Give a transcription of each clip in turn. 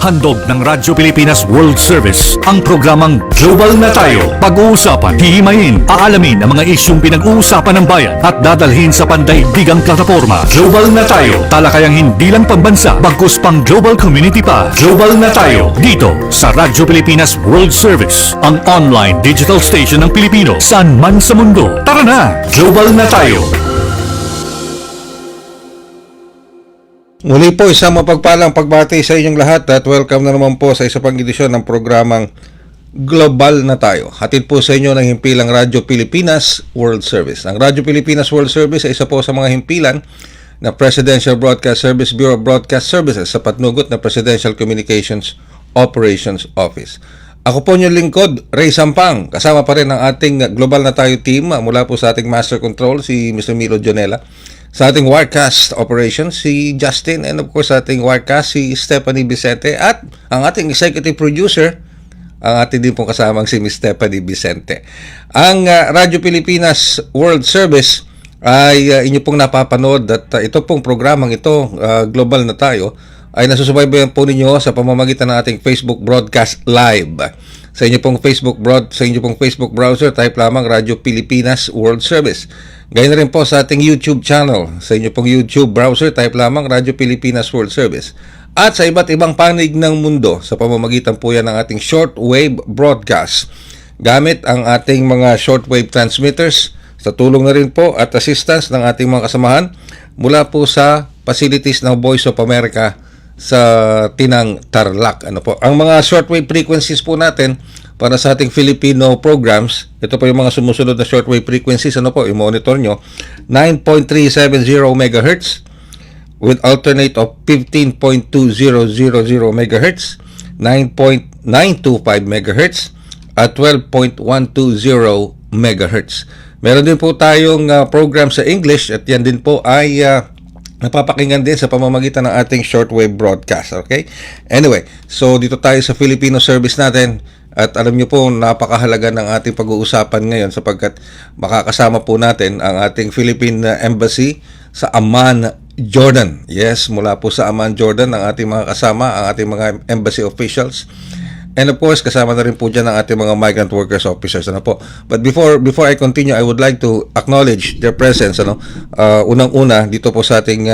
Handog ng Radyo Pilipinas World Service ang programang Global na Tayo. Pag-uusapan, hihimayin, aalamin ang mga isyung pinag-uusapan ng bayan at dadalhin sa pandaigdigang plataforma. Global na Tayo, talakayang hindi lang pambansa, bagkus pang global community pa. Global na Tayo, dito sa Radyo Pilipinas World Service, ang online digital station ng Pilipino saan man sa mundo. Tara na, Global na Tayo! Muli po, isang mapagpalang pagbati sa inyong lahat at welcome na naman po sa isa pang edisyon ng programang Global na Tayo. Hatid po sa inyo ng himpilang Radyo Pilipinas World Service. Ang Radyo Pilipinas World Service ay isa po sa mga himpilan na Presidential Broadcast Service Bureau of Broadcast Services sa patnugot na Presidential Communications Operations Office. Ako po inyong lingkod, Ray Sampang. Kasama pa rin ang ating Global na Tayo team mula po sa ating Master Control, si Mr. Milo Jonela. Sa ating Wirecast Operations, si Justin, and of course sa ating Wirecast, si Stephanie Vicente, at ang ating Executive Producer, ang ating din pong kasamang si Ms. Stephanie Vicente. Ang Radyo Pilipinas World Service ay inyo pong napapanood at ito pong programang ito, Global na Tayo, ay nasusubaybayan po ninyo sa pamamagitan ng ating Facebook Broadcast Live. Sa inyo pong Facebook browser, type lamang Radyo Pilipinas World Service. Gayun rin po sa ating YouTube channel. Sa inyo pong YouTube browser, type lamang Radyo Pilipinas World Service. At sa iba't ibang panig ng mundo, sa pamamagitan po yan ng ating shortwave broadcast. Gamit ang ating mga shortwave transmitters, sa tulong na rin po at assistance ng ating mga kasamahan mula po sa facilities ng Voice of America sa Tinang Tarlac. Ang mga shortwave frequencies po natin para sa ating Filipino programs, ito po yung mga sumusunod na shortwave frequencies, i-monitor nyo, 9.370 MHz with alternate of 15.2000 MHz, 9.925 MHz at 12.120 MHz. Meron din po tayong program sa English at yan din po ay napapakinggan din sa pamamagitan ng ating shortwave broadcast. Okay? Anyway, so dito tayo sa Filipino service natin at alam nyo po napakahalaga ng ating pag-uusapan ngayon sapagkat makakasama po natin ang ating Philippine Embassy sa Amman, Jordan. Yes, mula po sa Amman, Jordan ang ating mga kasama, ang ating mga embassy officials. And of course, kasama na rin po dyan ang ating mga migrant workers officers. But before I continue, I would like to acknowledge their presence. Unang-una, dito po sa ating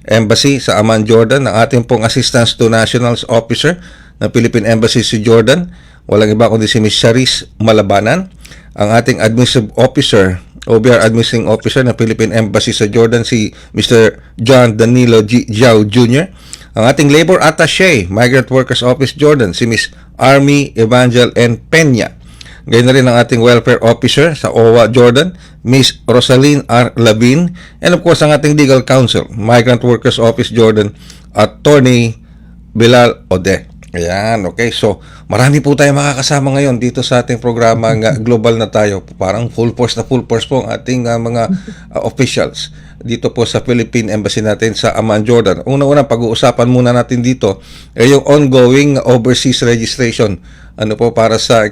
embassy sa Amman, Jordan, ang ating pong Assistance to Nationals Officer ng Philippine Embassy sa Jordan. Walang iba kundi si Ms. Charis Malabanan. Ang ating Administrative Officer, OBR Administrating Officer ng Philippine Embassy sa Jordan, si Mr. John Danilo G. Jiao Jr., ang ating Labor Attaché, Migrant Workers Office Jordan, si Ms. Army Evangel N. Peña. Gayun na rin ang ating Welfare Officer sa OWA Jordan, Ms. Rosaline R. Lavin, and of course ang ating Legal Counsel, Migrant Workers Office Jordan, Attorney Bilal Ode. Ayan, okay. So, marami po tayo makakasama ngayon dito sa ating programa Global na Tayo. Parang full force po ang ating mga officials dito po sa Philippine Embassy natin sa Amman, Jordan. Una-una, pag-uusapan muna natin dito ay yung ongoing overseas registration para sa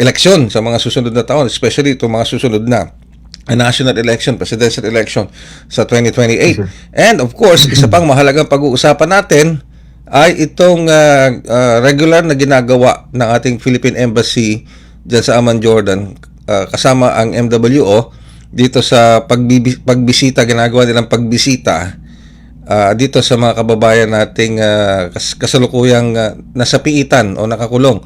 eleksyon sa mga susunod na taon, especially itong mga susunod na national election, presidential election sa 2028. And of course, isa pang mahalagang pag-uusapan natin ay itong regular na ginagawa ng ating Philippine Embassy dyan sa Amman, Jordan, kasama ang MWO dito sa pagbisita, ginagawa nilang pagbisita dito sa mga kababayan nating kasalukuyang nasa piitan o nakakulong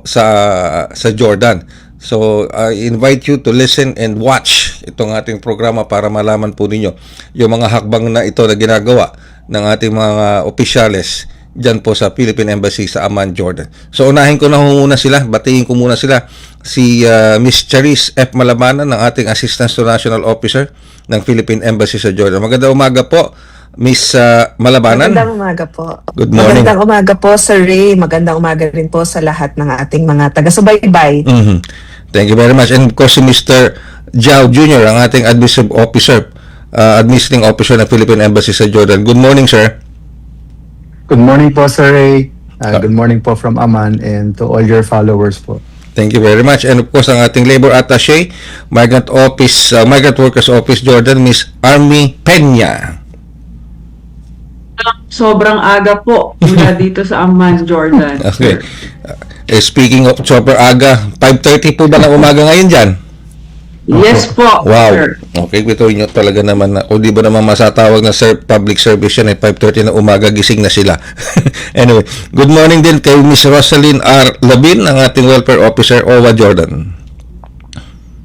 sa Jordan. So, I invite you to listen and watch itong ating programa para malaman po ninyo yung mga hakbang na ito na ginagawa ng ating mga opisyales dyan po sa Philippine Embassy sa Amman, Jordan. So, unahin ko na muna sila, batiin ko muna sila, si Ms. Charis F. Malabanan, ng ating Assistant to National Officer ng Philippine Embassy sa Jordan. Magandang umaga po, Ms. Malabanan. Magandang umaga po. Good morning. Magandang umaga po, Sir Ray. Magandang umaga rin po sa lahat ng ating mga taga-subaybay. Mm-hmm. Thank you very much. And of course, si Mr. Jiao Jr., ang ating Administrative Officer, Administrating Officer ng Philippine Embassy sa Jordan. Good morning, sir. Good morning po, Sir Ray. Good morning po from Amman and to all your followers po. Thank you very much. And of course, ang ating Labor Attaché, Migrant Workers Office Jordan, Ms. Army Peña. sobrang aga po mula dito sa Amman, Jordan. Okay. Sir. Speaking of super aga, 5:30 po ba ng umaga ngayon dyan? Yes po, Wow. sir. Okay, ito nyo talaga naman na, o di ba naman masatawag na public service yan, 5:30 na umaga, gising na sila. Anyway, good morning din kay Miss Rosalyn R. Labin, ang ating welfare officer, OWA Jordan.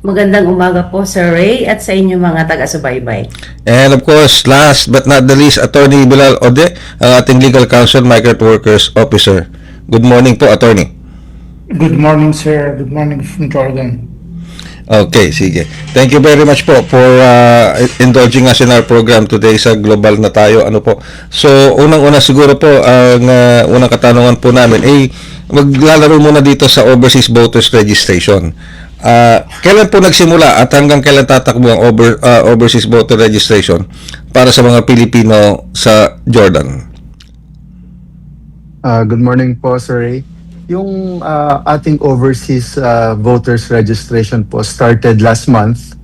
Magandang umaga po, Sir Ray, at sa inyong mga taga-subaybay. And of course, last but not the least, Attorney Bilal Ode, ang ating legal counsel, migrant workers officer. Good morning po, Attorney. Good morning, sir. Good morning from Jordan. Okay, sige. Thank you very much po for indulging us in our program today sa Global na tayo. Ano po? So, unang-una siguro po, ang unang katanungan po namin, maglalaro muna dito sa Overseas Voters Registration. Kailan po nagsimula at hanggang kailan tatakbo ang Overseas Voter Registration para sa mga Pilipino sa Jordan? Good morning po, Sir Ray. Yung ating overseas voters registration po started last month,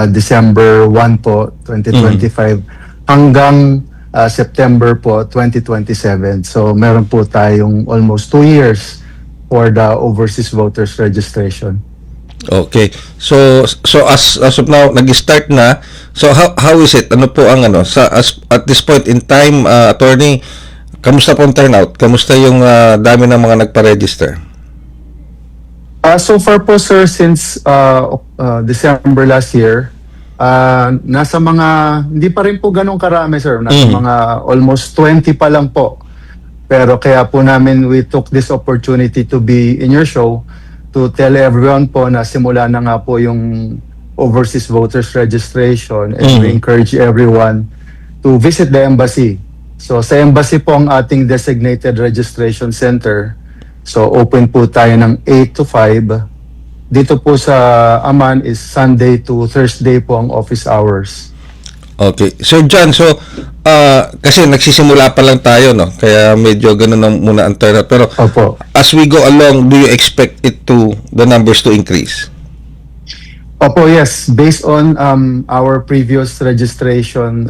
December 1 po, 2025, hanggang September po, 2027. So meron po tayong almost 2 years for the overseas voters registration. Okay. So as of now nag-start na. So how is it? Ano po ang at this point in time, attorney, kamusta po ang turnout? Kamusta yung dami ng mga nagpa-register? So far po, sir, since December last year, nasa mga, hindi pa rin po ganun karami, sir. Nasa mga almost 20 pa lang po. Pero kaya po namin, we took this opportunity to be in your show to tell everyone po na simula na nga po yung overseas voters registration, and we encourage everyone to visit the embassy. So sa embassy po ang ating designated registration center. So open po tayo ng 8 to 5. Dito po sa Amman is Sunday to Thursday po ang office hours. Okay. Sir John, so kasi nagsisimula pa lang tayo, no? Kaya medyo ganun ang muna ang turnout. Pero Opo. as we go along, do you expect the numbers to increase? Opo, yes. Based on our previous registration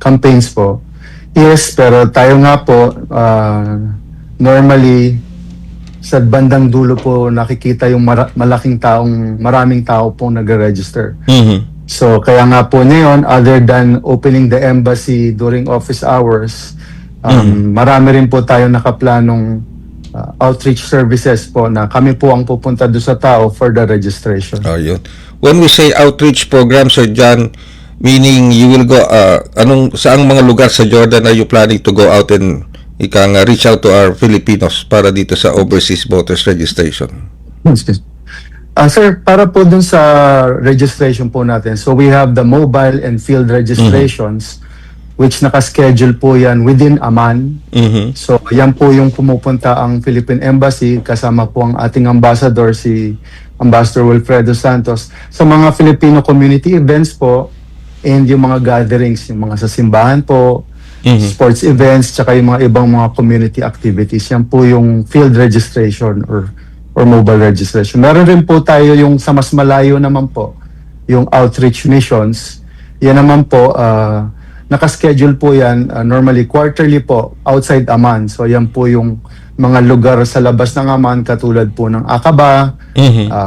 campaigns po, yes, pero tayo nga po, normally, sa bandang dulo po nakikita yung maraming tao pong nag-register. So, kaya nga po ngayon, other than opening the embassy during office hours, marami rin po tayo nakaplanong outreach services po na kami po ang pupunta doon sa tao for the registration. Oh, yun. When we say outreach program, Sir John, meaning you will go, saang mga lugar sa Jordan are you planning to go out and reach out to our Filipinos para dito sa overseas voters registration? Sir, para po dun sa registration po natin, so we have the mobile and field registrations, which nakaschedule po yan within Amman. So yan po yung pumupunta ang Philippine Embassy, kasama po ang ating ambassador, si Ambassador Wilfredo Santos, sa mga Filipino community events po, and yung mga gatherings, yung mga sa simbahan po, sports events, tsaka yung mga ibang mga community activities. Yan po yung field registration or mobile registration. Meron rin po tayo yung sa mas malayo naman po, yung outreach missions. Yan naman po, nakaschedule po yan, normally quarterly po, outside Amman. So yan po yung mga lugar sa labas ng Amman, katulad po ng Aqaba,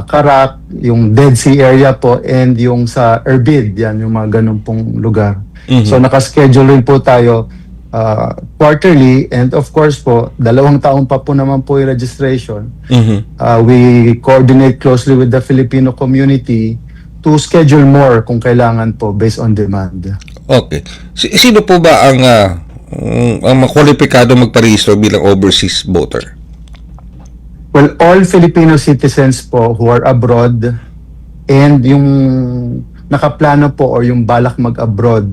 Karak, yung Dead Sea area po, and yung sa Irbid, yan yung mga ganun pong lugar. So nakaschedule rin po tayo quarterly, and of course po, 2 taon pa po naman po yung registration. We coordinate closely with the Filipino community to schedule more kung kailangan po based on demand. Okay. Sino po ba ang makwalipikado magparehistro bilang overseas voter? Well, all Filipino citizens po who are abroad and yung nakaplano po or yung balak mag-abroad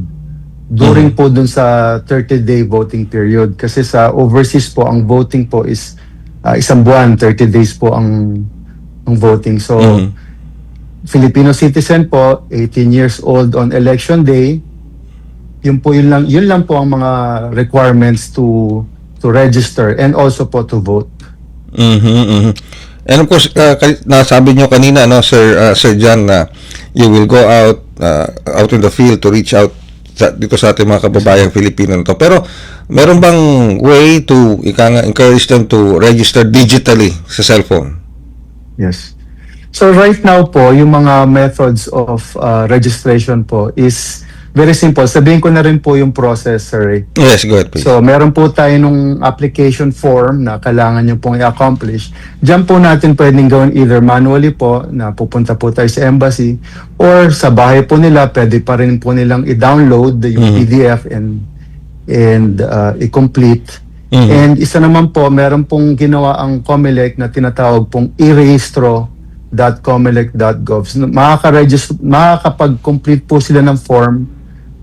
during po dun sa 30-day voting period. Kasi sa overseas po, ang voting po is isang buwan, 30 days po ang voting. So, Filipino citizen po, 18 years old on election day, yun lang po ang mga requirements to register and also po to vote. And of course, nasabi nyo kanina, no, Sir John, na you will go out in the field to reach out dito sa ating mga kababayang Filipino na to. Pero meron bang way to encourage them to register digitally sa cellphone? Yes. So right now po, yung mga methods of registration po is very simple. Sabihin ko na rin po yung process, sir. Yes, go ahead please. So meron po tayo nung application form na kailangan nyo pong i-accomplish. Diyan po natin pwedeng gawin either manually po, na pupunta po tayo sa embassy, or sa bahay po nila, pwede pa rin po nilang i-download yung PDF and i-complete. And isa naman po, meron pong ginawa ang COMELEC na tinatawag pong irehistro.comelec.gov. So, makakapag-complete po sila ng form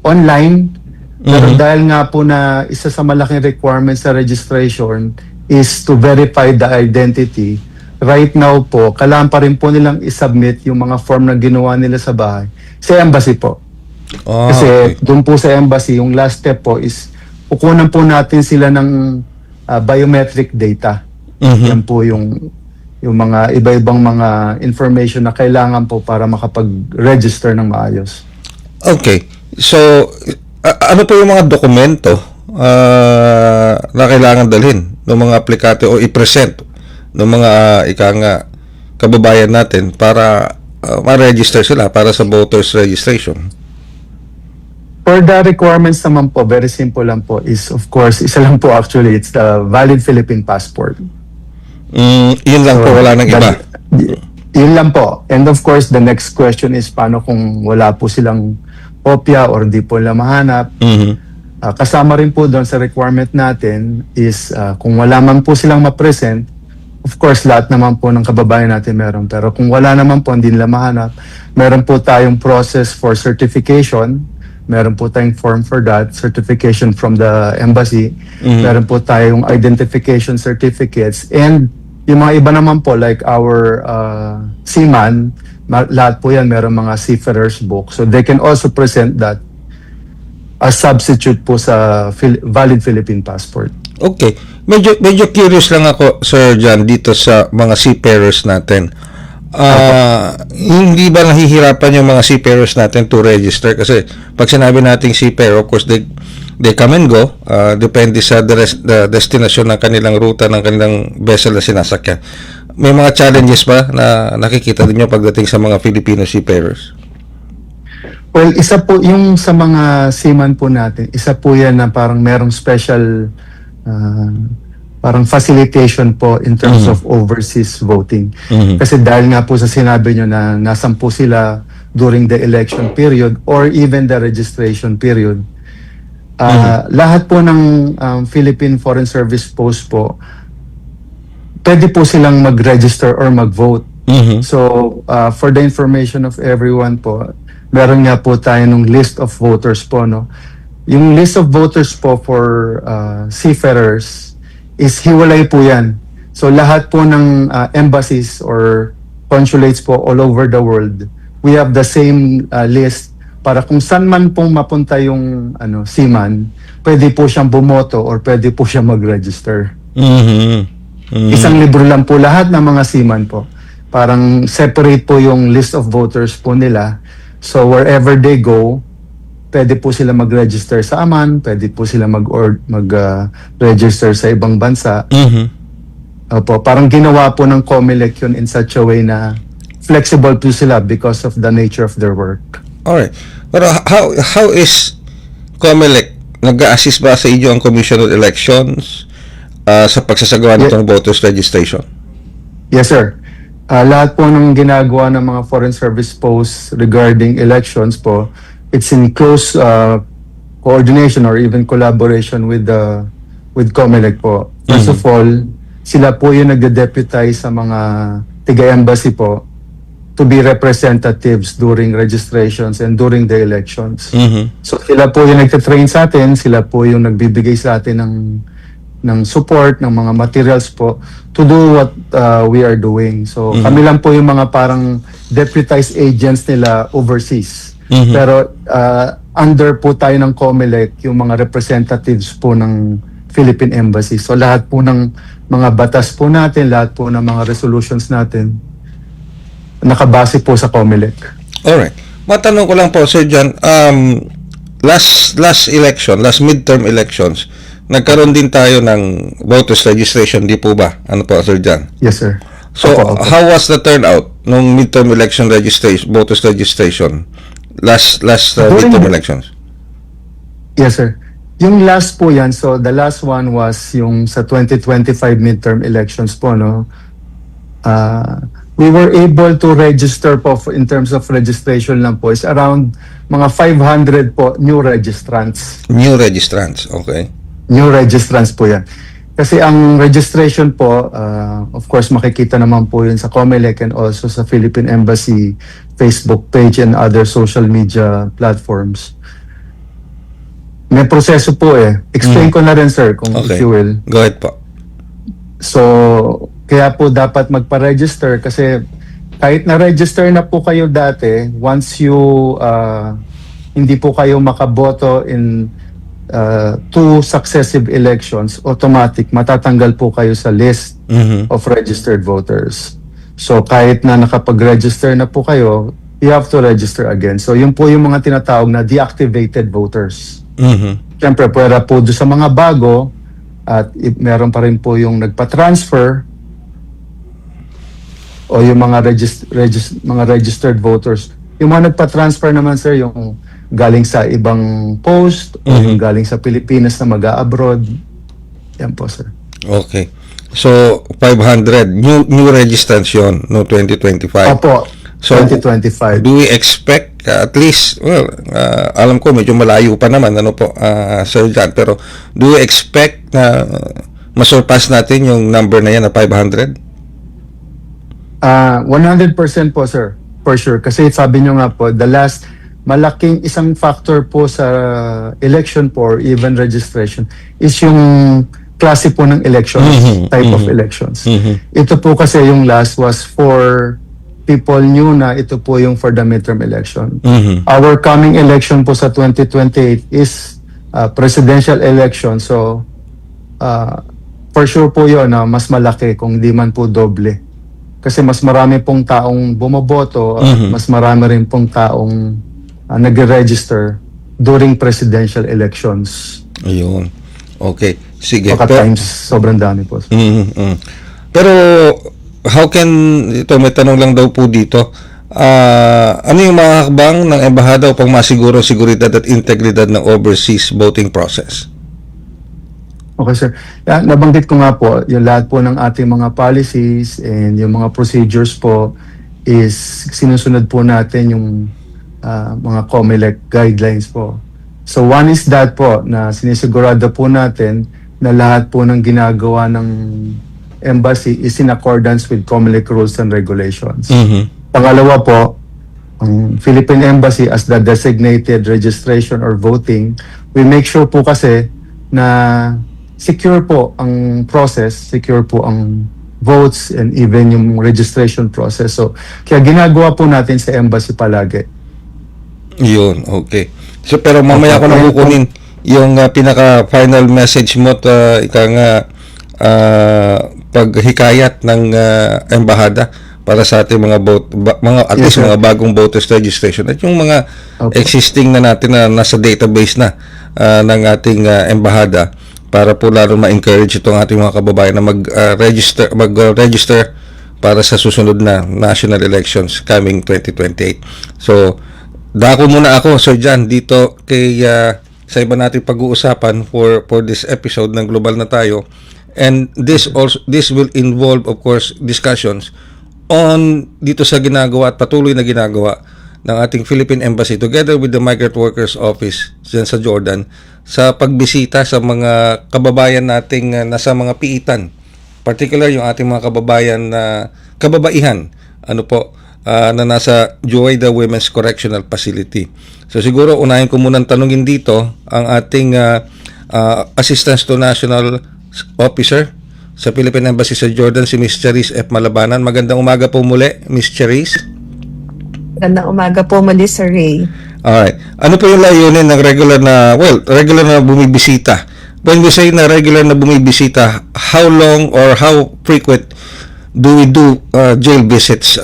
online. Pero dahil nga po na isa sa malaking requirements sa registration is to verify the identity, right now po, kailangan pa rin po nilang isubmit yung mga form na ginawa nila sa bahay sa embassy po. Kasi doon po sa embassy, yung last step po is kukunan po natin sila ng biometric data. Yan po yung mga iba-ibang mga information na kailangan po para makapag-register ng maayos. Okay. So, ano po yung mga dokumento na kailangan dalhin ng mga aplikante o i-present ng mga kababayan natin para ma-register sila para sa voters registration? For the requirements naman po, very simple lang po, is of course, isa lang po actually, it's the valid Philippine passport. Yun lang po, wala nang iba. Yun lang po. And of course, the next question is paano kung wala po silang kopya or di po nila mahanap. Kasama rin po doon sa requirement natin is kung wala man po silang ma-present, of course, lahat naman po ng kababayan natin meron. Pero kung wala naman po, hindi nila mahanap, meron po tayong process for certification. Meron po tayong form for that, certification from the embassy. Meron po tayong identification certificates. And yung mga iba naman po, like our seaman, lahat po yan, meron mga seafarer's book. So they can also present that as substitute po sa valid Philippine passport. Okay. Medyo curious lang ako, Sir John, dito sa mga seafarers natin. Hindi ba nahihirapan yung mga seafarers natin to register? Kasi pag sinabi nating seafarer, of course, they come and go. Depende sa the destination ng kanilang ruta ng kanilang vessel na sinasakyan. May mga challenges ba na nakikita din nyo pagdating sa mga Filipino seafarers? Well, isa po yung sa mga seaman po natin, isa po yan na parang merong special parang facilitation po in terms of overseas voting. Kasi dahil nga po sa sinabi nyo na nasan po sila during the election period or even the registration period, lahat po ng Philippine Foreign Service post po, pwede po silang mag-register or mag-vote. So, for the information of everyone po, meron nga po tayo ng list of voters po, no? Yung list of voters po for seafarers is hiwalay po yan. So, lahat po ng embassies or consulates po all over the world, we have the same list para kung saan man pong mapunta yung seaman, pwede po siyang bumoto or pwede po siyang mag-register. Isang libro lang po lahat ng mga seaman po. Parang separate po yung list of voters po nila. So wherever they go, pwede po sila mag-register sa Aman, pwede po sila mag-register sa ibang bansa. Opo, parang ginawa po ng COMELEC yun in such a way na flexible po sila because of the nature of their work. Alright. Pero how is COMELEC nag-a-assist ba sa inyo ang Commission on Elections sa pagsasagawa nitong voters registration? Yes, sir. Lahat po ng ginagawa ng mga foreign service posts regarding elections po, it's in close coordination or even collaboration with COMELEC po. First of all, sila po yung nagde-deputize sa mga tiga-embassy po to be representatives during registrations and during the elections. So sila po yung nagte-train sa atin, sila po yung nagbibigay sa atin ng support, ng mga materials po to do what we are doing. So kami lang po yung mga parang deputized agents nila overseas. Pero under po tayo ng COMELEC, yung mga representatives po ng Philippine Embassy. So lahat po ng mga batas po natin, lahat po ng mga resolutions natin, nakabase po sa COMELEC. Alright. Matanong ko lang po, Sir John, last midterm elections, nagkaroon din tayo ng voters registration, di po ba? Ano po, Sir John? Yes, sir. So, Opo, opo. how was the turnout nung midterm election registration, voters registration? Last During- midterm elections? Yes, sir. Yung last po yan, so the last one was yung sa 2025 midterm elections po, no? We were able to register po in terms of registration lang po is around mga 500 po new registrants. New registrants, okay. New registrants po yan. Kasi ang registration po, of course makikita naman po yun sa COMELEC and also sa Philippine Embassy Facebook page and other social media platforms. May proseso po eh. Explain ko na rin, sir, kung Okay. if you will. Go ahead po. So, kaya po dapat magpa-register kasi kahit na-register na po kayo dati, once you hindi po kayo makaboto in 2 successive elections, automatic matatanggal po kayo sa list Mhm. of registered voters. So kahit na nakapag-register na po kayo, you have to register again. So yun po yung mga tinatawag na deactivated voters. Mhm. Siyempre, pwera po doon sa mga bago at meron pa rin po yung nagpa-transfer o yung mga mga registered voters. Yung mga nagpa-transfer naman, sir, yung galing sa ibang post o yung galing sa Pilipinas na mag-a-abroad. Yan po, sir. Okay. So, 500 new registrants yun no 2025. Opo, So, 2025. Do we expect at least, well, alam ko medyo malayo pa naman, ano po, Sir John, pero do we expect na masurpass natin yung number na yan na 500? 100% po, sir. For sure. Kasi sabi nyo nga po, the last malaking isang factor po sa election po or even registration is yung klase po ng elections, type of elections. Ito po kasi yung last was for people new na ito po yung for the midterm election. Our coming election po sa 2028 is presidential election. So, for sure po yun na mas malaki kung di man po doble. Kasi mas marami pong taong bumoboto, mas marami rin pong taong nag-register during presidential elections. Ayun. Okay. Sige. Baka times sobrang dami po. Pero, how can, ito may tanong lang daw po dito, ano yung mga hakbang ng embahada upang masiguro seguridad at integridad ng overseas voting process? Okay, sir. Nabanggit ko nga po, yung lahat po ng ating mga policies and yung mga procedures po is sinusunod po natin yung mga COMELEC guidelines po. So one is that po na sinisigurado po natin na lahat po ng ginagawa ng embassy is in accordance with COMELEC rules and regulations. Pangalawa po, ang Philippine Embassy as the designated registration or voting, we make sure po kasi na secure po ang process, secure po ang votes and even yung registration process. So, kaya ginagawa po natin sa embassy palagi. Yun, okay. So, pero mamaya ko na kukunin yung pinaka-final message mo at ika nga paghikayat ng embahada para sa ating mga at Yes, least sir. mga bagong voters registration at yung mga Opo. existing na natin na nasa database na ng ating embahada para po lalo ma-encourage itong ating mga kababayan na mag-register para sa susunod na national elections coming 2028. So, dako muna ako, Sir John, dito kay sa iba nating pag-uusapan for this episode ng Global na Tayo. And this will involve, of course, discussions on dito sa ginagawa at patuloy na ginagawa ng ating Philippine Embassy together with the Migrant Workers Office dyan sa Jordan sa pagbisita sa mga kababayan nating nasa mga piitan, particular yung ating mga kababayan na kababaihan na nasa Juwaida Women's Correctional Facility. So siguro unahin ko munang tanungin dito ang ating Assistance to National Officer sa Philippine Embassy sa Jordan, si Miss Charis F. Malabanan. Magandang umaga po muli, Miss Charis. Magandang umaga po muli, Sir Ray. Alright. Ano po yung layunin ng regular na bumibisita? When we say na regular na bumibisita, how long or how frequent do we do jail visits,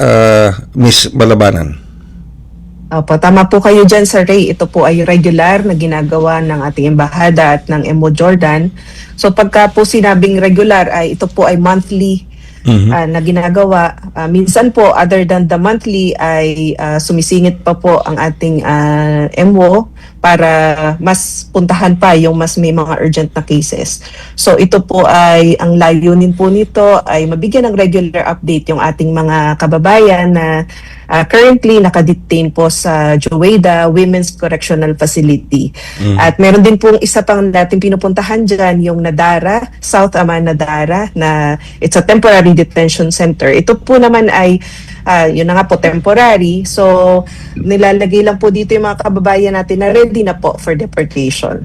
Miss Malabanan? Opo, tama po kayo dyan, Sir Ray. Ito po ay regular na ginagawa ng ating embahada at ng MO Jordan. So pagka po sinabing regular, ay ito po ay monthly na ginagawa. Minsan po, other than the monthly, ay sumisingit pa po ang ating MO para mas puntahan pa yung mas may mga urgent na cases. So ito po ay, ang layunin po nito ay mabigyan ng regular update yung ating mga kababayan na currently nakadetain po sa Jueda Women's Correctional Facility. At meron din pong isa pang natin pinupuntahan dyan, yung Nadara, South Aman Nadara, na it's a temporary detention center. Ito po naman ay yun na nga po, temporary. So, nilalagay lang po dito yung mga kababayan natin na ready na po for deportation.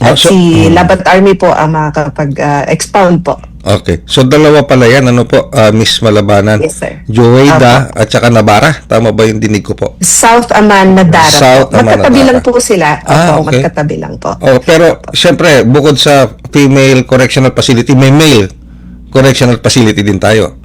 At si Labat Army po ang makakapag-expound po. Okay. So, dalawa pala yan. Ano po, Miss Malabanan? Yes, sir. Jueda at saka Nabara. Tama ba yung dinig ko po? South Aman Nadara South po. Aman Magkatabi Nadara. lang po sila. Opo, Okay. magkatabi lang po. Oh, pero, syempre, bukod sa female correctional facility, may male correctional facility din tayo.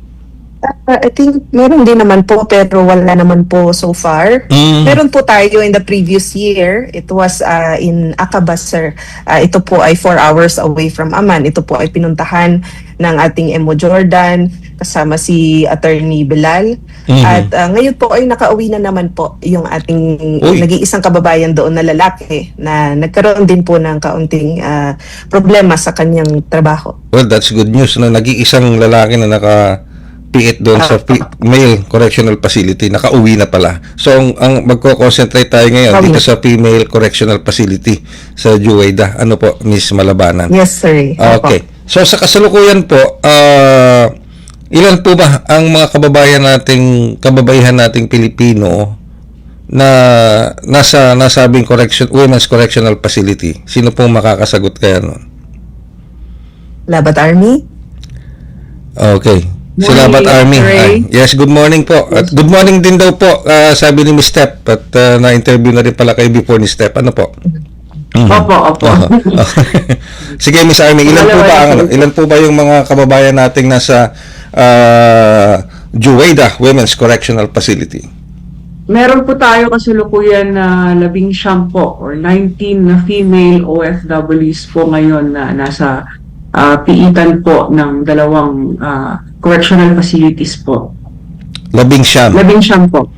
I think meron din naman po pero wala naman po so far. Meron po tayo in the previous year. It was in Aqaba, sir. Ito po ay 4 hours away from Aman. Ito po ay pinuntahan ng ating MO Jordan kasama si Attorney Bilal. At ngayon po ay nakauwi na naman po yung ating nag-iisang kababayan doon na lalaki na nagkaroon din po ng kaunting problema sa kanyang trabaho. Well, that's good news. No? Nag-iisang lalaki na naka-piit doon sa male correctional facility. Nakauwi na pala. So, ang magko-concentrate tayo ngayon dito sa female correctional facility sa Jueda. Ano po, Miss Malabanan? Yes, sir. Okay. So, sa kasalukuyan po, ilan po ba ang mga kababaihan nating Pilipino na nasa nasabing women's correctional facility? Sino pong makakasagot kaya nun? Labat Army? Okay. Si Morning, Labat Army. Ray. Yes, good morning po. At good morning din daw po, sabi ni Miss Step. At na-interview na rin pala kayo before ni Step. Ano po? Opo. Sige, Miss Army, ilan po ba yung mga kababayan nating nasa Jueda Women's Correctional Facility? Meron po tayo kasalukuyan na 19 po or 19 na female OFWs po ngayon na nasa piitan po ng dalawang correctional facilities po. 19. 19 po.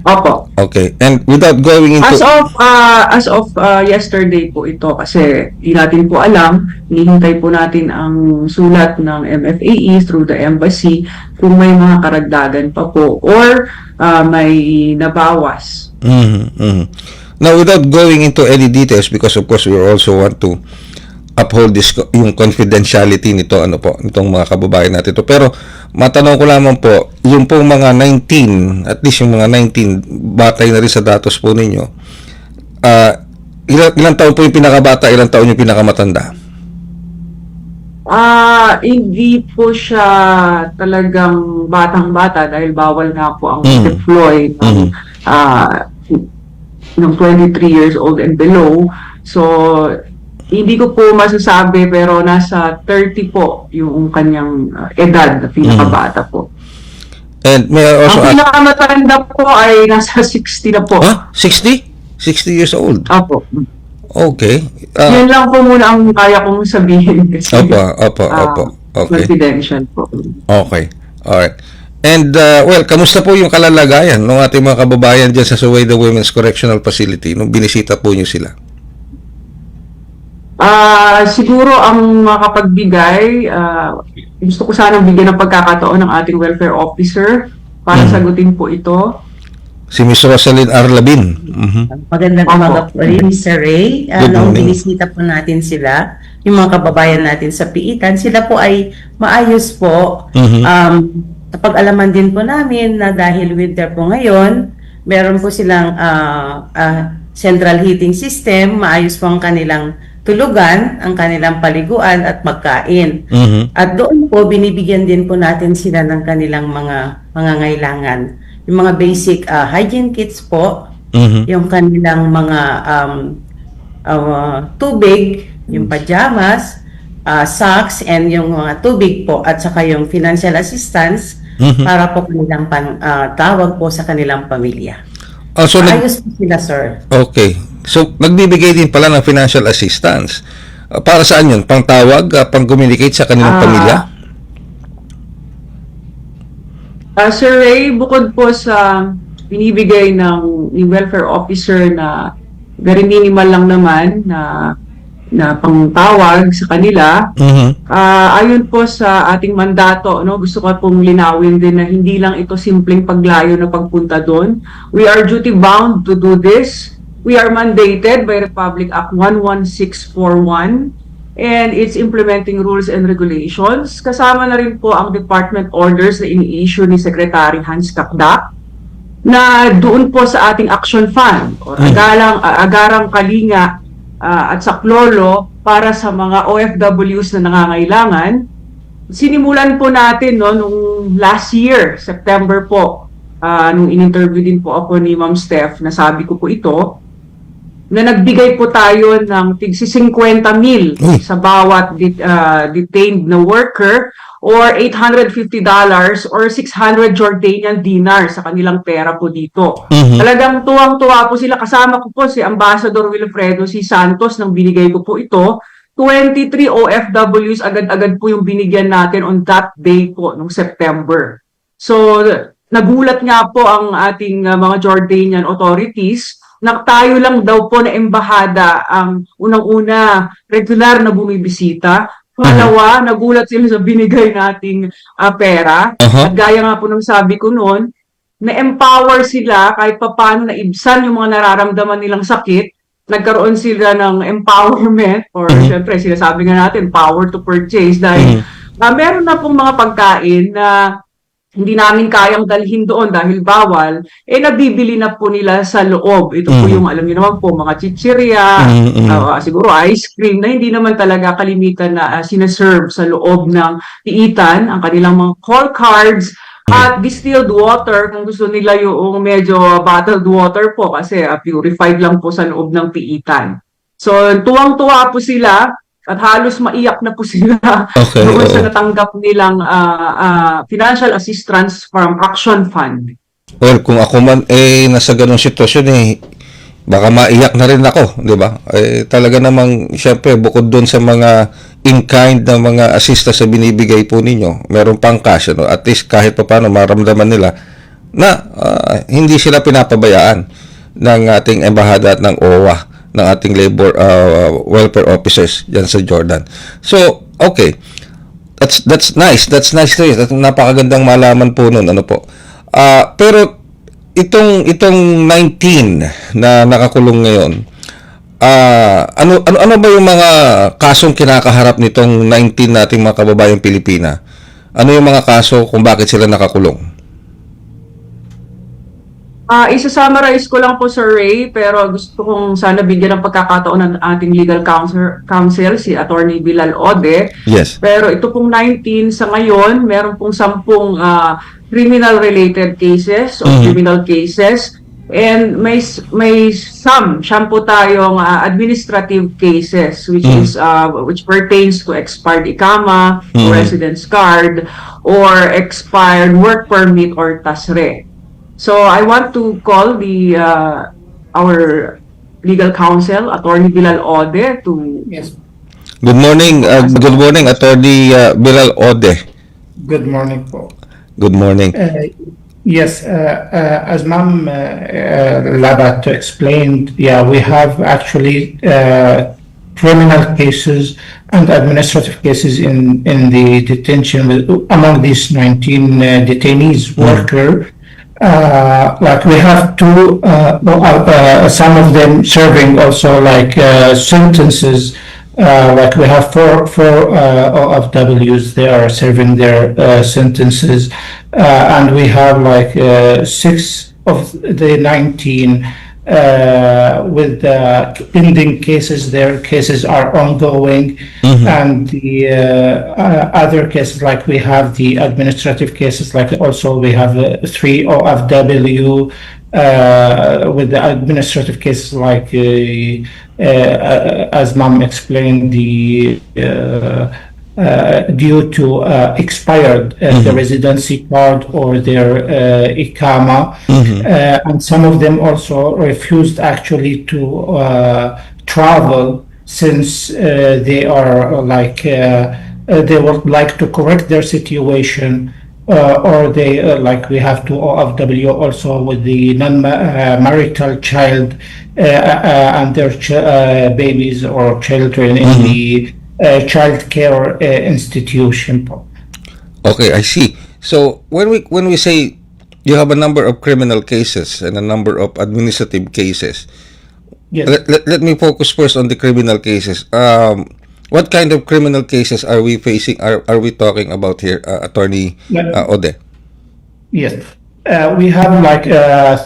Opo. Okay. And without going into... As of yesterday po ito kasi di natin po alam, hinihintay po natin ang sulat ng MFAE through the embassy kung may mga karagdagan pa po or may nabawas. Now, without going into any details, because of course we also want to uphold this yung confidentiality nitong mga kababayan natin ito. Pero matanong ko lamang po, yung pong mga 19, at least yung mga 19 batay na rin sa datos po ninyo, ilang taon po yung pinakabata, ilang taon yung pinakamatanda? Hindi po siya talagang batang-bata dahil bawal nga po ang deploy ng 23 years old and below. So, hindi ko po masasabi pero nasa 30 po yung kanyang edad na pinakabata po. And may I also Ang pinakamatanda po ay nasa 60 na po. 60? 60 years old? Opo. Okay. Yun lang po muna ang kaya kong sabihin kasi Opo. Okay. confidential po. Okay. Alright. And, kamusta po yung kalalagayan ng ating mga kababayan dyan sa Jueda Women's Correctional Facility nung binisita po nyo sila? Siguro ang makapagbigay, gusto ko sanang bigyan ng pagkakataon ng ating welfare officer para sagutin po ito. Si Miss Rosalyn Arlabin. Magandang umaga po rin, Sir Ray. Good Nung morning. binisita po natin sila, yung mga kababayan natin sa piitan, sila po ay maayos po. Napag-alaman din po namin na dahil winter po ngayon, meron po silang central heating system, maayos po ang kanilang tulugan, ang kanilang paliguan at magkain. At doon po, binibigyan din po natin sila ng kanilang mga ngailangan. Yung mga basic hygiene kits po, yung kanilang mga tubig, yung pajamas, socks, and yung mga tubig po, at saka yung financial assistance para po kanilang tawag po sa kanilang pamilya. So, Ayos po sila, sir. okay. So, nagbibigay din pala ng financial assistance. Para saan yun? Pang tawag, pang communicate sa kanilang pamilya? Sir Ray, bukod po sa binibigay ng welfare officer na very minimal lang naman na pangtawag sa kanila, ayon po sa ating mandato, no, gusto ko pong linawin din na hindi lang ito simpleng paglayo na pagpunta doon. We are duty bound to do this. We are mandated by Republic Act 11641 and it's implementing rules and regulations. Kasama na rin po ang department orders na ini-issue ni Secretary Hans Kakdak na doon po sa ating action fund o agarang kalinga at saklolo para sa mga OFWs na nangangailangan. Sinimulan po natin nung last year, September po, nung in-interview din po ako ni Ma'am Steph, nasabi ko po ito, na nagbigay po tayo ng tigsi 50,000 sa bawat detained na worker or $850 or 600 Jordanian dinar sa kanilang pera po dito. Talagang tuwang-tuwa po sila. Kasama ko po si Ambassador Wilfredo C. Santos nang binigay ko po ito. 23 OFWs agad-agad po yung binigyan natin on that day po, nung September. So, nagulat nga po ang ating mga Jordanian authorities na tayo lang daw po na embahada ang unang-una regular na bumibisita. Pangalawa, nagulat sila sa binigay nating pera. At gaya nga po ng sabi ko noon, na-empower sila kahit papaano na ibsan yung mga nararamdaman nilang sakit. Nagkaroon sila ng empowerment or syempre sinasabi nga natin, power to purchase dahil meron na pong mga pagkain na hindi namin kayang dalhin doon dahil bawal, nabibili na po nila sa loob. Ito po yung, alam niyo naman po, mga chichirya, siguro ice cream, na hindi naman talaga kalimitan na sinaserve sa loob ng piitan, ang kanilang mga call cards, at distilled water, kung gusto nila yung medyo bottled water po, kasi purified lang po sa loob ng piitan. So, tuwang-tuwa po sila, at halos maiyak na po sila doon sa natanggap nilang financial assistance from Action Fund. Well, kung ako man nasa ganung sitwasyon baka maiyak na rin ako, di ba? Talaga namang syempre bukod doon sa mga in-kind na mga assistance sa binibigay po ninyo, meron pang cash, at least kahit paano maramdaman nila na hindi sila pinapabayaan ng ating embahada at ng OWA, ng ating labor welfare officers diyan sa Jordan. So, okay. That's nice. That's nice to hear. Napakagandang malaman po noon, ano po. Pero itong 19 na nakakulong ngayon, ano ba yung mga kasong kinakaharap nitong 19 nating mga kababayang Pilipina? Ano yung mga kaso kung bakit sila nakakulong? Isa-summarize ko lang po, Sir Ray, pero gusto kong sana bigyan ng pagkakataon ng ating legal counsel, si Attorney Bilal Ode. Yes. Pero ito pong 19 sa ngayon, meron pong 10 criminal-related cases o criminal cases. And may siyam po tayong administrative cases which pertains to expired ICAMA, residence card, or expired work permit or TASRE. So I want to call our legal counsel, Attorney Bilal Ode, to... Yes. Good morning, Attorney Bilal Ode. Good morning po. Good morning. Yes, as Ma'am Labat explained, we have actually criminal cases and administrative cases in the detention among these 19 detainees worker. Like we have two, some of them serving also like sentences. Like we have four OFWs, they are serving their sentences, and we have like 6 of the 19 with pending cases. Their cases are ongoing, and the other cases, like we have the administrative cases, like also we have 3 OFW with the administrative cases, like as Mom explained, the due to expired the residency card or their ICAMA, and some of them also refused actually to travel since they are like they would like to correct their situation, or they like we have to OFW also with the non-marital child and their babies or children in the child care institution. Okay, I see. So when we say you have a number of criminal cases and a number of administrative cases, Yes. let me focus first on the criminal cases. What kind of criminal cases are we facing? Are we talking about here, Attorney Ode? Yes, we have like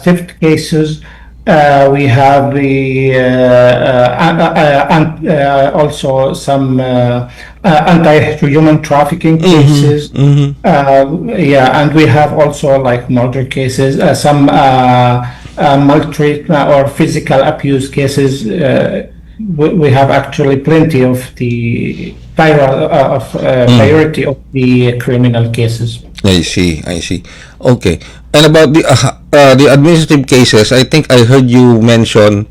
theft cases. We have the also some anti-human trafficking cases. Yeah, and we have also like murder cases, some maltreatment or physical abuse cases. We have actually plenty of the priority of the criminal cases. I see. Okay. And about the administrative cases, I think I heard you mention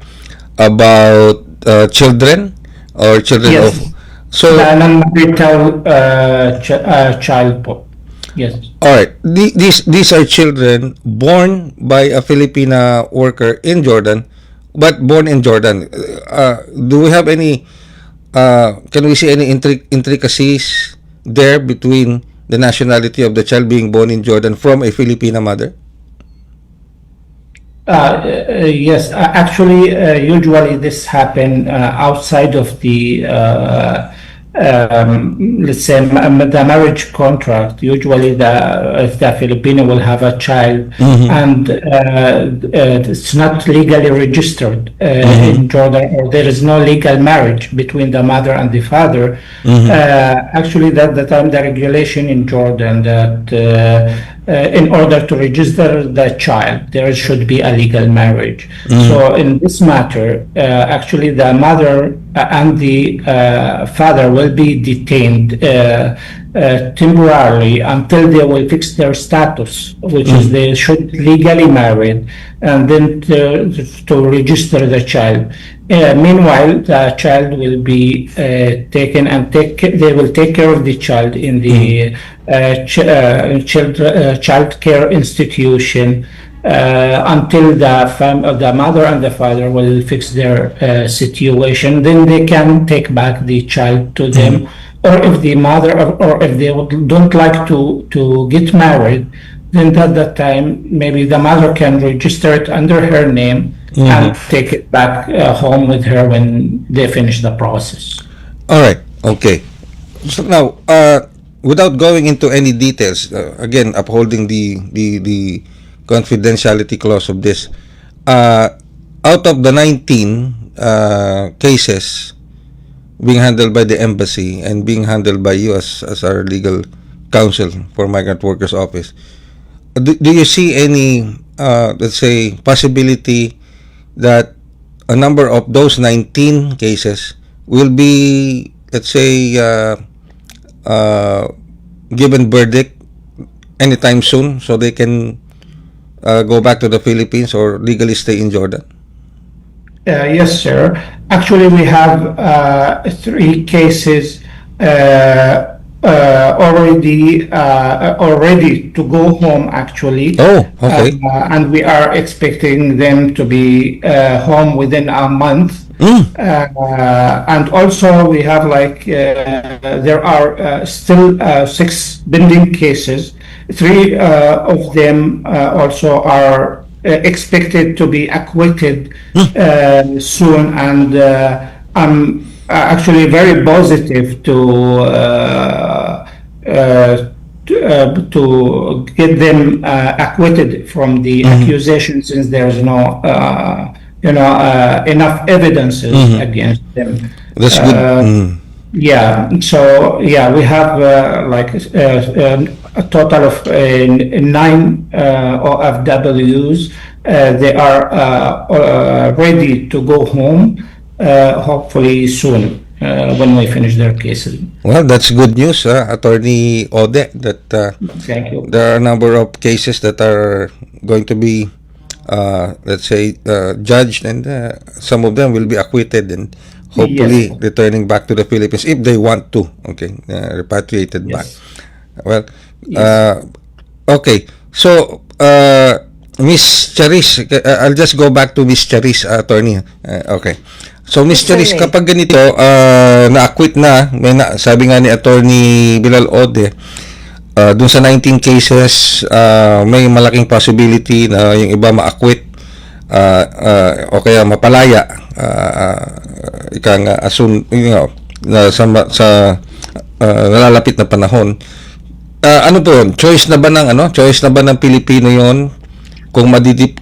about children or children Yes. of. So Non-marital child. Yes. all right, these are children born by a Filipina worker in Jordan, but born in Jordan. Do we have any? Can we see any intricacies there between the nationality of the child being born in Jordan from a Filipina mother? Yes, actually, usually this happen outside of the let's say the marriage contract. Usually, if the Filipino will have a child and it's not legally registered in Jordan, or there is no legal marriage between the mother and the father. Actually, that the time the regulation in Jordan that in order to register the child, there should be a legal marriage. So in this matter, actually the mother and the father will be detained temporarily until they will fix their status, which is they should legally married, and then to register the child. Meanwhile, the child will be taken and they will take care of the child in the child care institution until the mother and the father will fix their situation. Then they can take back the child to them, or if the mother or if they don't like to get married, then at that time maybe the mother can register it under her name and take it back home with her when they finish the process. All right. Okay. So now, without going into any details, again upholding the confidentiality clause of this, out of the 19 cases being handled by the embassy and being handled by you as our legal counsel for Migrant Workers Office, do you see any, let's say, possibility that a number of those 19 cases will be, let's say, given verdict anytime soon so they can go back to the Philippines or legally stay in Jordan? Yes, sir. Actually, we have 3 cases already to go home, actually. Oh, okay. And we are expecting them to be home within a month. And also we have like there are still 6 pending cases. 3 of them also are expected to be acquitted soon, and I'm actually very positive to get them acquitted from the accusation, since there's no enough evidences against them. That's good. Yeah, so yeah, we have like a total of 9 OFWs. They are ready to go home, hopefully soon, when we finish their cases. Well, that's good news, Attorney Ode, that Thank you. there are a number of cases that are going to be, let's say, judged, and some of them will be acquitted and hopefully Yes. returning back to the Philippines if they want to. Okay, repatriated back. Well, okay. So, Miss Charis, I'll just go back to Miss Charis, attorney. Okay. So, Miss Yes, Charis, sir. kapag ganito, na-acquit na, sabi nga ni Attorney Bilal Ode, dun sa 19 cases, may malaking possibility na yung iba ma-acquit o kaya mapalaya. Ika nga, sa nalalapit na panahon. Ano po yun? Choice na ba ng Pilipino yon kung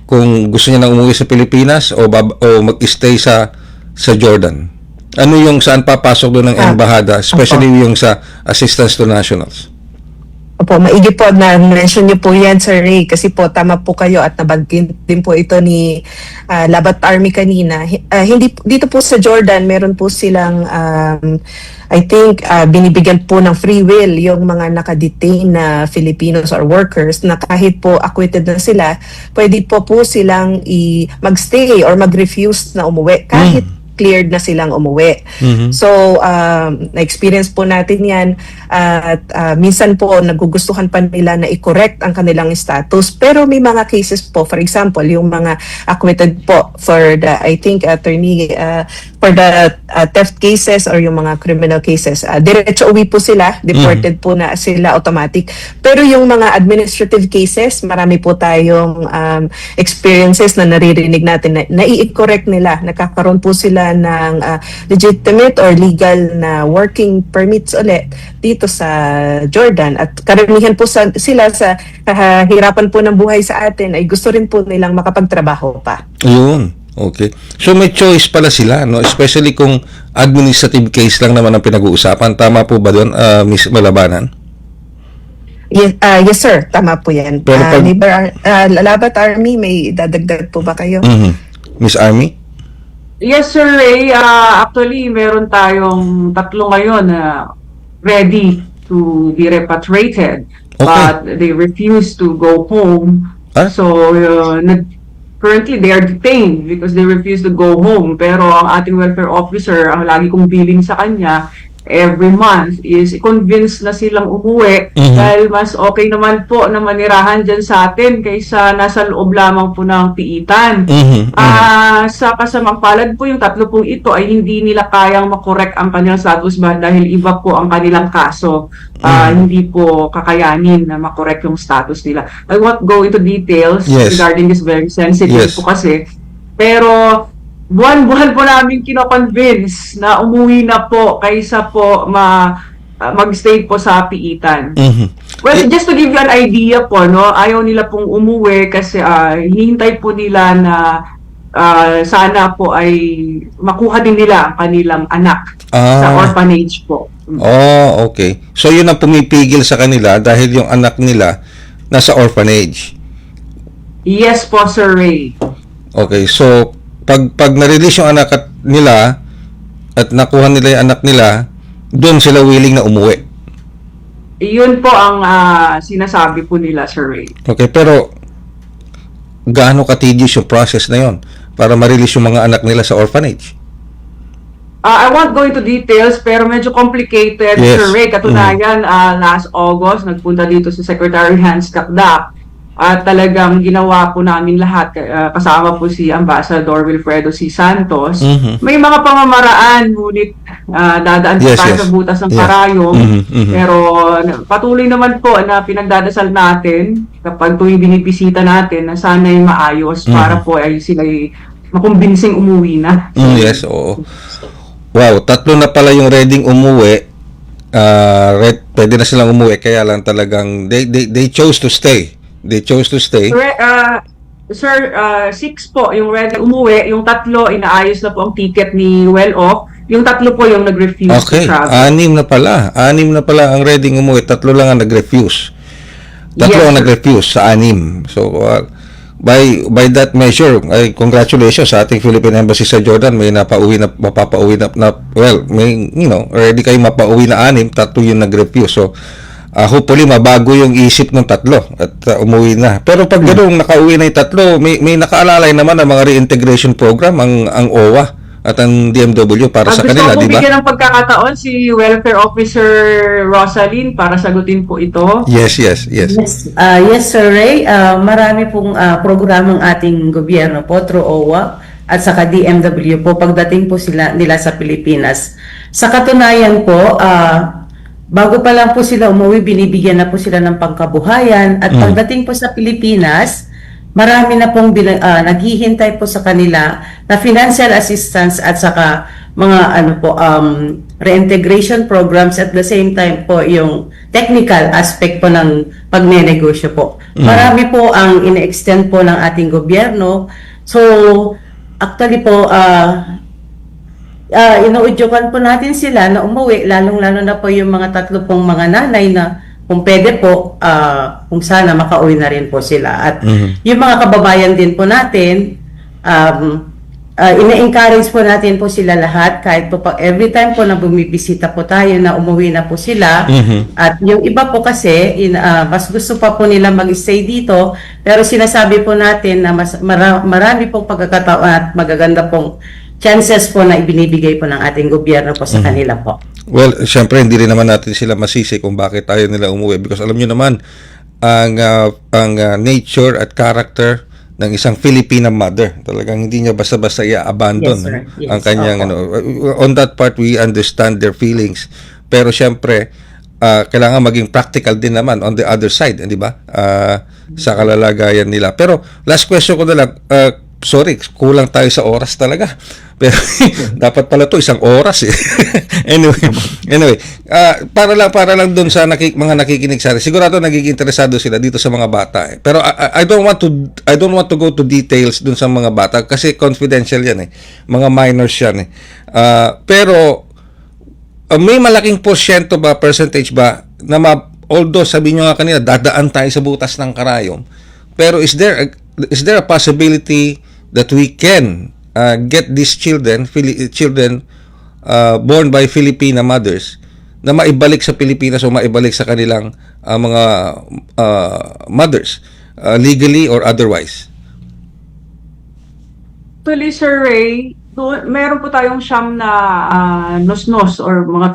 kung gusto niya nang umuwi sa Pilipinas o mag-stay sa Jordan? Ano yung saan papasok doon ng embahada, especially yung sa assistance to nationals? Opo, maigi po na mention niyo po yan, Sir Ray, kasi po tama po kayo at nabanggit din po ito ni Labat Army kanina. Hindi dito po sa Jordan, meron po silang I think binibigyan po ng free will yung mga nakadetain na Filipinos or workers na kahit po acquitted na sila, pwede po silang magstay or mag-refuse na umuwi kahit cleared na silang umuwi. So, na-experience po natin yan at minsan po nagugustuhan pa nila na i-correct ang kanilang status. Pero may mga cases po, for example, yung mga acquitted po for the, I think, attorney, for the theft cases or yung mga criminal cases, diretso uwi po sila, deported po na sila automatic. Pero yung mga administrative cases, marami po tayong experiences na naririnig natin na nai-correct nila, nakakaroon po sila ng legitimate or legal na working permits ulit dito sa Jordan. At karamihan po sila sa hirapan po ng buhay sa atin ay gusto rin po nilang makapagtrabaho pa. Yun. Okay. So may choice pala sila, no? Especially kung administrative case lang naman ang pinag-uusapan. Tama po ba doon, Miss Malabanan? Yes sir, tama po yan. Pero Labat Army, may dadagdag po ba kayo? Miss Army? Yes, Sir Ray. Actually, meron tayong 3 ngayon na ready to be repatriated. Okay. But they refuse to go home. Ah? So, currently, they are detained because they refuse to go home. Pero ang ating welfare officer, ang lagi kong billing sa kanya, every month is convinced na silang umuwi dahil mas okay naman po na manirahan dyan sa atin kaysa nasa loob lamang po ng piitan. Sa kasamang palad po, yung 3 pong ito ay hindi nila kayang makorek ang kanilang status dahil iba po ang kanilang kaso. Hindi po kakayanin na makorek yung status nila. I won't go into details regarding this very sensitive po kasi. Pero buwan-buwan po namin kino-convince na umuwi na po kaysa po mag-stay po sa piitan. Well, just to give you an idea po, no, ayaw nila pong umuwi kasi hinihintay po nila na sana po ay makuha din nila ang kanilang anak sa orphanage po. Oh, okay. So yun ang pumipigil sa kanila dahil yung anak nila nasa orphanage. Yes po, Sir Ray. Okay, so pag na-release yung anak nila at nakuha nila yung anak nila, doon sila willing na umuwi. Iyon po ang sinasabi po nila, Sir Ray. Okay, pero gaano ka-tedious yung process na yon para ma-release yung mga anak nila sa orphanage? I won't go into details pero medyo complicated, Sir Ray. Katunayan, last August, nagpunta dito si Secretary Hans Kakdak at talagang ginawa po namin lahat, kasama po si Ambassador Wilfredo C. Santos. May mga pamamaraan, ngunit dadaan tayo sa butas ng karayom. Pero patuloy naman po na pinagdadasal natin kapag tuwing binibisita natin na sana'y maayos para po ay sila'y makumbinsing umuwi na. Yes, oo. Wow, 3 na pala yung ready umuwi. Pwede na silang umuwi, kaya lang talagang they chose to stay. They chose to stay. Sir, 6 po yung ready umuwi. Yung 3, inaayos na po ang ticket ni Well-Off. Yung 3 po yung nag-refuse to travel. 6 na pala. 6 na pala ang ready umuwi. 3 lang ang nag-refuse. 3 ang nag-refuse sa 6. So, by that measure, ay congratulations sa ating Philippine Embassy sa Jordan. May mapapauwi na, well, may, already kayo mapauwi na 6, 3 yung nag-review. So, hopefully mabago yung isip ng 3 at umuwi na. Pero pag ganoong nakauwi na yung 3, may nakaalalay naman ng mga reintegration program ang OWA at ang DMW para sa kanila, di ba? Gusto ko bigyan ng pagkakataon si Welfare Officer Rosaline para sagutin po ito. Yes. Yes, Sir Ray. Marami pong programang ating gobyerno po through OWA at saka DMW po pagdating po nila sa Pilipinas. Sa katunayan po, bago pa lang po sila umuwi, binibigyan na po sila ng pangkabuhayan at pagdating po sa Pilipinas, marami na pong naghihintay po sa kanila na financial assistance at saka mga reintegration programs at the same time po yung technical aspect po ng pagnenegosyo po. Marami po ang ine-extend po ng ating gobyerno. So, actually po, inuudyokan po natin sila na umuwi, lalong-lalo na po yung mga 3 pong mga nanay na kung pwede po, kung sana makauwi na rin po sila. At yung mga kababayan din po natin, ina-encourage po natin po sila lahat kahit po every time po na bumibisita po tayo na umuwi na po sila. At yung iba po kasi, mas gusto pa po nila mag-stay dito, pero sinasabi po natin na marami pong pagkakataon at magaganda pong chances po na ibinibigay po ng ating gobyerno po sa kanila po. Well, syempre hindi rin naman natin sila masisi kung bakit tayo nila umuwi because alam nyo naman ang nature at character ng isang Filipina mother. Talagang hindi niya basta-basta i-abandon Yes, sir. Yes, ang kanyang on that part we understand their feelings. Pero syempre kailangan maging practical din naman on the other side, di ba? Sa kalalagayan nila. Pero last question ko na lang, sorry, kulang tayo sa oras talaga. Pero dapat pala to 1 oras eh. anyway, para lang doon sa mga nakikinig sa atin. Sigurado nagiging interesado sila dito sa mga bata eh. Pero I don't want to go to details doon sa mga bata kasi confidential 'yan eh. Mga minors 'yan eh. Pero may malaking percentage ba na although sabi nyo nga kanina dadaan tayo sa butas ng karayom, pero is there a possibility that we can get these children born by Filipina mothers na maibalik sa Pilipinas o maibalik sa kanilang mga mothers legally or otherwise? Actually, Sir Ray, meron po tayong siyam na nos-nos or mga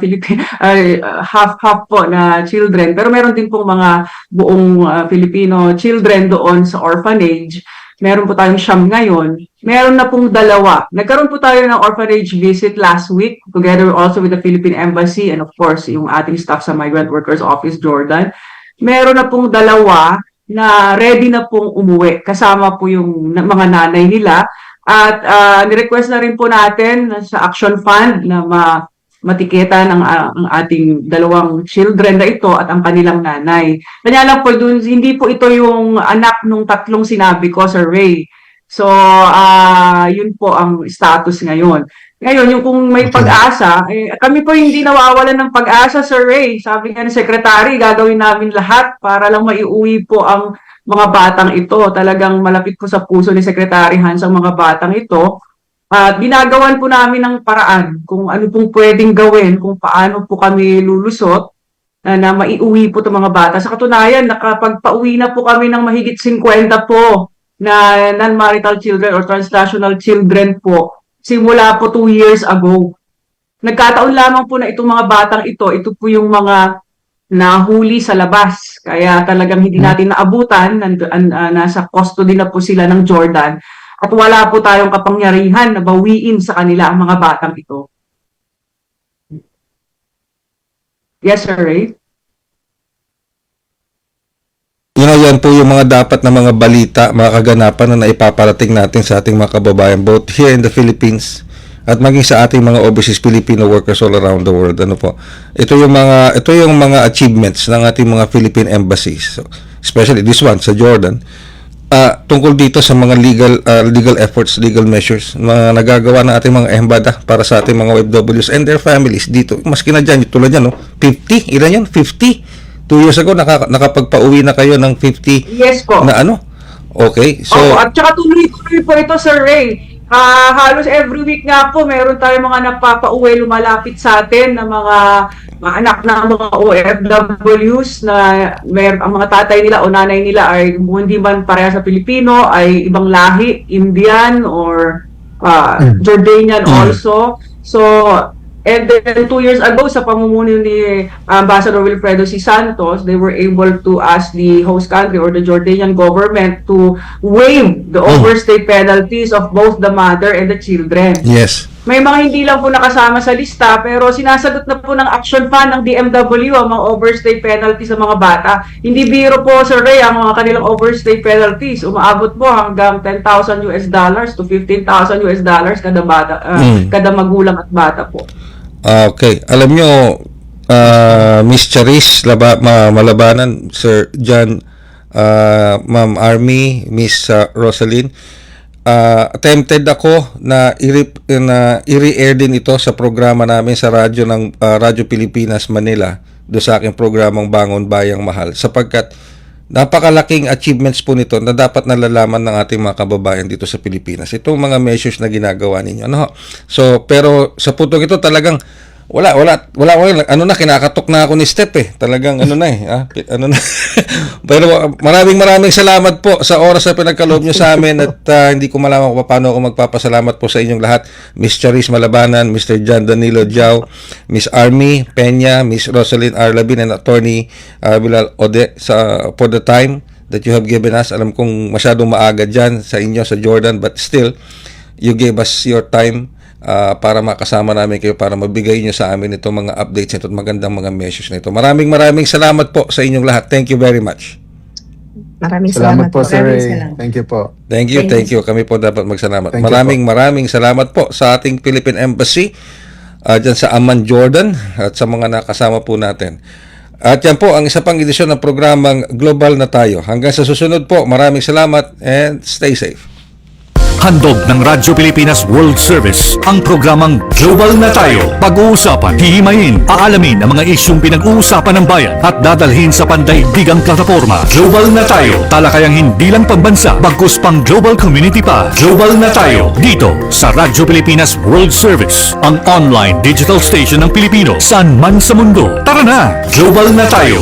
half-half po na children. Pero meron din pong mga buong Filipino children doon sa orphanage. Meron po tayong siyam ngayon. Meron na pong 2. Nagkaroon po tayo ng orphanage visit last week together also with the Philippine Embassy and of course yung ating staff sa Migrant Workers Office Jordan. Meron na pong 2 na ready na pong umuwi. Kasama po yung mga nanay nila. At ni-request na rin po natin sa Action Fund na matiketa ng ang ating 2 children na ito at ang kanilang nanay. Kanya lang po, hindi po ito yung anak nung 3 sinabi ko, Sir Ray. So, yun po ang status ngayon. Ngayon, yung kung may pag-asa, kami po hindi nawawalan ng pag-asa, Sir Ray. Sabi nga ng Secretary, gagawin namin lahat para lang maiuwi po ang mga batang ito. Talagang malapit po sa puso ni Secretary Hans ang mga batang ito. At ginagawan po namin ng paraan kung ano pong pwedeng gawin, kung paano po kami lulusot na maiuwi po itong mga bata. Sa katunayan, nakapagpauwi na po kami ng mahigit 50 po na non-marital children or transnational children po simula po 2 years ago. Nagkataon lamang po na itong mga batang ito po yung mga nahuli sa labas. Kaya talagang hindi natin naabutan, nasa custody na po sila ng Jordan. At wala po tayong kapangyarihan na bawiin sa kanila ang mga batang ito. Yes, Sir Ray? Yan po yung mga dapat na mga balita, mga kaganapan na naipaparating natin sa ating mga kababayan both here in the Philippines at maging sa ating mga overseas Filipino workers all around the world. Ano po? Ito yung mga achievements ng ating mga Philippine embassies. So, especially this one sa Jordan. Tungkol dito sa mga legal efforts, legal measures na nagagawa ng ating mga embada para sa ating mga OFWs and their families dito. Maski na dyan, tulad yan, no? 50? Ilan yan? 50? 2 years ago, nakapagpauwi na kayo ng 50 Yes po. na ano? Okay, so Opo, at saka tuloy-tuloy po ito, Sir Ray. Halos every week nga po, meron tayong mga napapauwi, lumalapit sa atin na mga anak ng mga OFWs na ang mga tatay nila o nanay nila ay hindi man pareha sa Pilipino, ay ibang lahi, Indian or Jordanian also. So, and then 2 years ago, sa pamumuno ni Ambassador Wilfredo C. Santos, they were able to ask the host country or the Jordanian government to waive the overstay penalties of both the mother and the children. yes. May mga hindi lang po nakasama sa lista, pero sinasagot na po ng Action Fund ng DMW ang mga overstay penalties sa mga bata. Hindi biro po, Sir Ray, ang mga kanilang overstay penalties. Umaabot po hanggang $10,000 to $15,000 kada bata, kada magulang at bata po. Okay. Alam nyo, Miss Charis Malabanan, Sir John, Ma'am Army, Miss Rosaline, attempted ako na i-re-air din ito sa programa namin sa radyo ng Radyo Pilipinas Manila, do sa aking programang Bangon Bayang Mahal, sapagkat napakalaking achievements po nito na dapat nalalaman ng ating mga kababayan dito sa Pilipinas. Itong mga measures na ginagawa ninyo. Ano? So, pero sa putong ito talagang wala, kinakatok na ako ni Step Talagang ano na. Pero maraming salamat po sa oras na pinagkaloob nyo sa amin at hindi ko malaman kung paano ako magpapasalamat po sa inyong lahat. Miss Charis Malabanan, Mr. John Danilo Jiao, Miss Army Peña, Miss Rosaline Arlabin, and Attorney Bilal Ode for the time that you have given us. Alam kong masyadong maaga dyan sa inyo sa Jordan, but still, you gave us your time para makasama namin kayo, para mabigay nyo sa amin itong mga updates nito at magandang mga measures nito. Maraming salamat po sa inyong lahat. Thank you very much. Maraming Salamat po, Sir Maraming Ray. salamat. Thank you po. Thank you. Kami po dapat magsalamat. Thank you Maraming salamat po sa ating Philippine Embassy dyan sa Amman, Jordan, at sa mga nakasama po natin. At yan po ang isa pang edisyon ng programang Global na Tayo. Hanggang sa susunod po, maraming salamat and stay safe. Handog ng Radyo Pilipinas World Service ang programang Global na Tayo. Pag-uusapan, hihimayin, aalamin ang mga isyung pinag-uusapan ng bayan at dadalhin sa pandaigdigang plataforma. Global na Tayo, talakayang hindi lang pambansa, bagkus pang global community pa. Global na Tayo, dito sa Radyo Pilipinas World Service, ang online digital station ng Pilipino saan man sa mundo. Tara na, Global na Tayo.